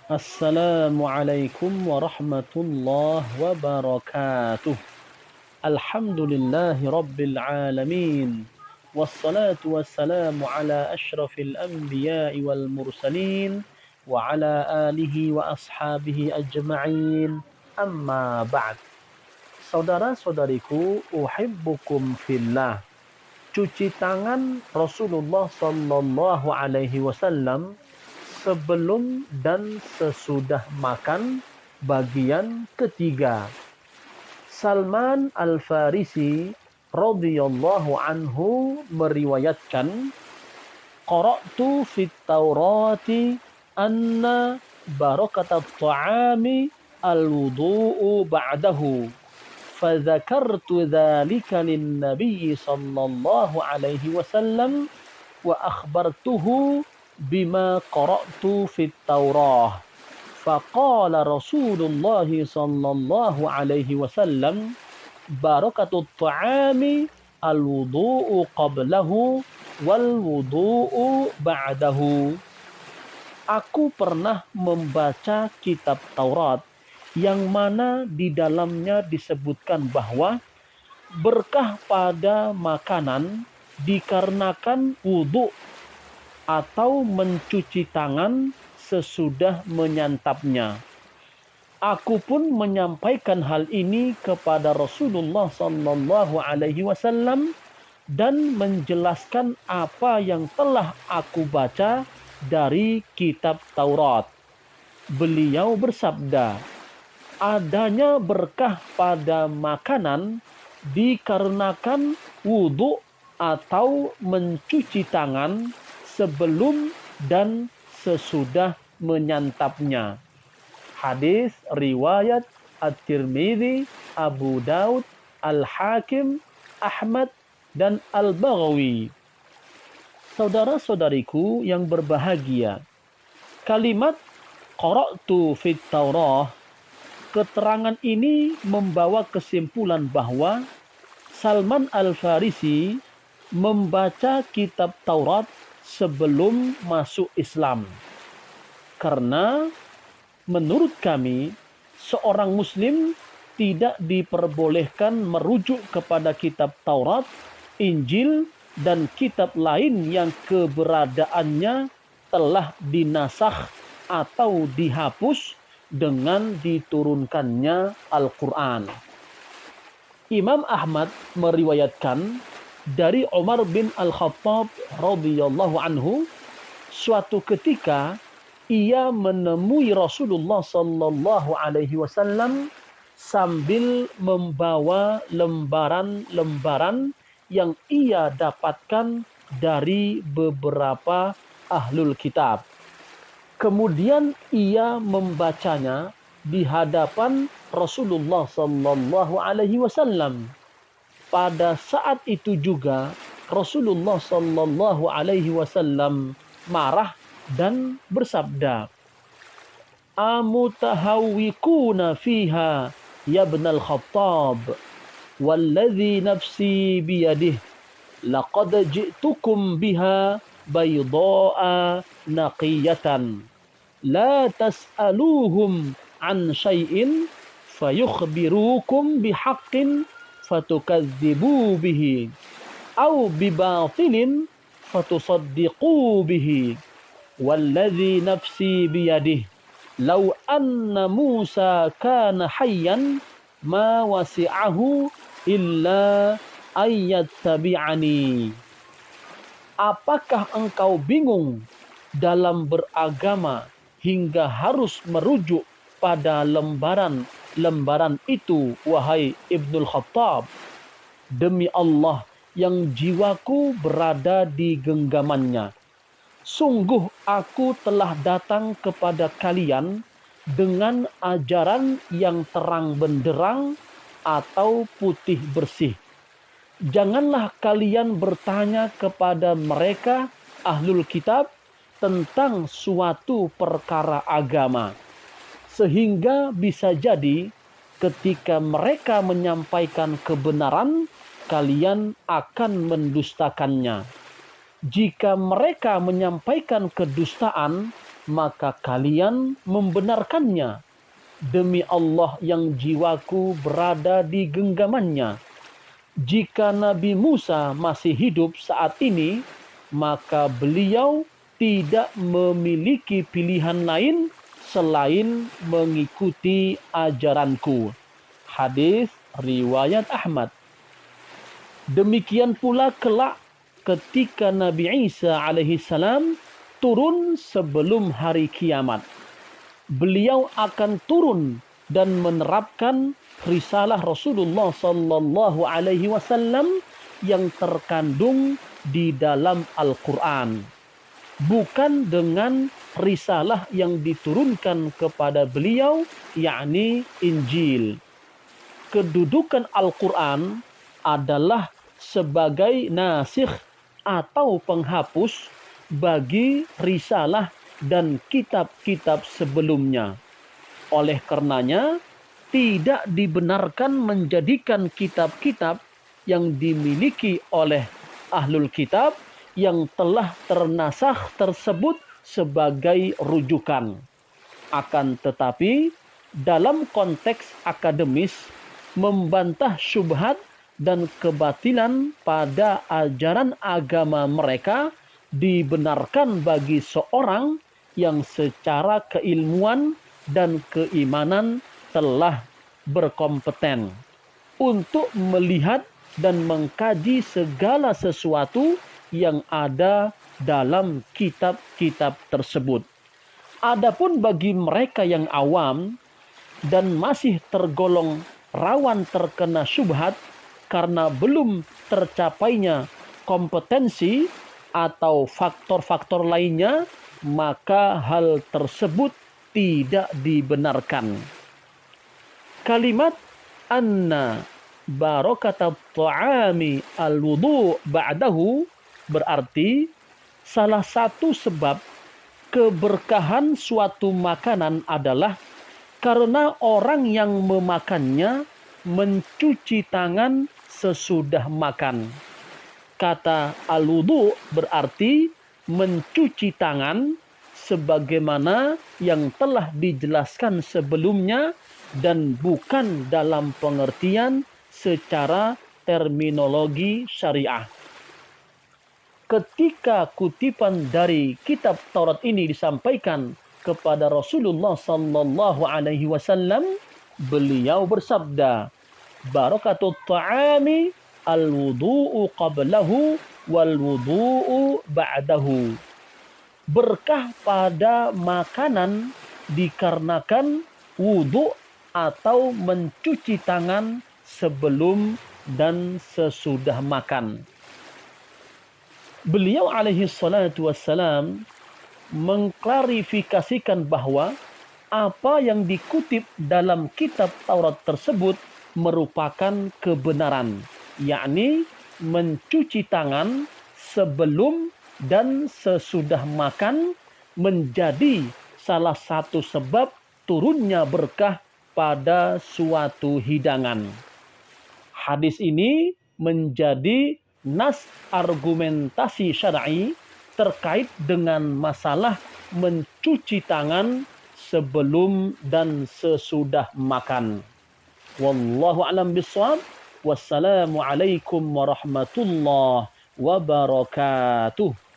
Assalamualaikum warahmatullahi wabarakatuh. Alhamdulillahi rabbil alamin. Wassalatu wassalamu ala ashrafil anbiya'i wal mursalin wa ala alihi wa ashabihi ajma'in. Amma ba'd. Saudara-saudariku, uhibbukum fillah. Cuci tangan Rasulullah sallallahu alaihi wasallam sebelum dan sesudah makan bagian ketiga. Salman Al-Farisi radhiyallahu anhu meriwayatkan, qara'tu fit Taurati anna barakatat ta'ami al-wudu'u ba'dahu. فذكرت ذلك للنبي صلى الله عليه وسلم وأخبرته بما قرأت في التوراة فقال رسول الله صلى الله عليه وسلم بركة الطعام الوضوء قبله والوضوء بعده. Aku pernah membaca kitab Taurat yang mana di dalamnya disebutkan bahwa berkah pada makanan dikarenakan wudhu atau mencuci tangan sesudah menyantapnya. Aku pun menyampaikan hal ini kepada Rasulullah sallallahu alaihi wasallam dan menjelaskan apa yang telah aku baca dari kitab Taurat. Beliau bersabda, adanya berkah pada makanan dikarenakan wudhu atau mencuci tangan sebelum dan sesudah menyantapnya. Hadis riwayat At-Tirmidzi, Abu Daud, Al-Hakim, Ahmad, dan Al-Baghawi. Saudara-saudariku yang berbahagia, kalimat qara'tu fit Taurah, keterangan ini membawa kesimpulan bahwa Salman Al-Farisi membaca kitab Taurat sebelum masuk Islam. Karena menurut kami, seorang muslim tidak diperbolehkan merujuk kepada kitab Taurat, Injil, dan kitab lain yang keberadaannya telah dinasakh atau dihapus dengan diturunkannya Al-Quran. Imam Ahmad meriwayatkan dari Umar bin Al-Khattab radhiyallahu anhu, suatu ketika ia menemui Rasulullah sallallahu alaihi wasallam sambil membawa lembaran-lembaran yang ia dapatkan dari beberapa ahlul kitab. Kemudian ia membacanya di hadapan Rasulullah sallallahu alaihi wasallam. Pada saat itu juga Rasulullah sallallahu alaihi wasallam marah dan bersabda, "Amutahawwikuna fiha ya ibnal Khattab, walladzi nafsi biyadihi, laqad ji'tukum biha bayda'a naqiyatan, la tas'aluhum an syai'in fayukhbirukum bihaqqin fatukadzibu bihi, aw bibatilin fatusaddiqu bihi, walladzi nafsi biyadihi, law anna Musa kana hayyan ma wasi'ahu illa ayyattabi'ani." Apakah engkau bingung dalam beragama hingga harus merujuk pada lembaran-lembaran itu, wahai Ibnul Khattab? Demi Allah yang jiwaku berada di genggamannya, sungguh aku telah datang kepada kalian dengan ajaran yang terang benderang atau putih bersih. Janganlah kalian bertanya kepada mereka ahlul kitab tentang suatu perkara agama, sehingga bisa jadi ketika mereka menyampaikan kebenaran, kalian akan mendustakannya. Jika mereka menyampaikan kedustaan, maka kalian membenarkannya. Demi Allah yang jiwaku berada di genggamannya. Jika Nabi Musa masih hidup saat ini, maka beliau tidak memiliki pilihan lain selain mengikuti ajaranku. Hadis riwayat Ahmad. Demikian pula kelak ketika Nabi Isa alaihissalam turun sebelum hari kiamat. Beliau akan turun dan menerapkan risalah Rasulullah sallallahu alaihi wasallam yang terkandung di dalam Al-Qur'an. Bukan dengan risalah yang diturunkan kepada beliau, yakni Injil. Kedudukan Al-Qur'an adalah sebagai nasikh atau penghapus bagi risalah dan kitab-kitab sebelumnya. Oleh karenanya, tidak dibenarkan menjadikan kitab-kitab yang dimiliki oleh ahlul kitab yang telah ternasakh tersebut sebagai rujukan. Akan tetapi, dalam konteks akademis, membantah syubhat dan kebatilan pada ajaran agama mereka dibenarkan bagi seorang yang secara keilmuan dan keimanan telah berkompeten untuk melihat dan mengkaji segala sesuatu yang ada dalam kitab-kitab tersebut. Adapun bagi mereka yang awam dan masih tergolong rawan terkena syubhat karena belum tercapainya kompetensi atau faktor-faktor lainnya, maka hal tersebut tidak dibenarkan. Kalimat anna barakata ta'ami al-wudu' ba'dahu berarti salah satu sebab keberkahan suatu makanan adalah karena orang yang memakannya mencuci tangan sesudah makan. Kata al-wudu berarti mencuci tangan sebagaimana yang telah dijelaskan sebelumnya dan bukan dalam pengertian secara terminologi syariah. Ketika kutipan dari kitab Taurat ini disampaikan kepada Rasulullah sallallahu alaihi wasallam, beliau bersabda, "Barakatut ta'ami al-wudu'u qablahu wal wudu'u ba'dahu." Berkah pada makanan dikarenakan wudu atau mencuci tangan sebelum dan sesudah makan. Beliau alaihi salatu wassalam mengklarifikasikan bahwa apa yang dikutip dalam kitab Taurat tersebut merupakan kebenaran, yakni mencuci tangan sebelum dan sesudah makan menjadi salah satu sebab turunnya berkah pada suatu hidangan. Hadis ini menjadi nas argumentasi syar'i terkait dengan masalah mencuci tangan sebelum dan sesudah makan. Wallahu a'lam bishawab. Wassalamu alaikum warahmatullahi wabarakatuh.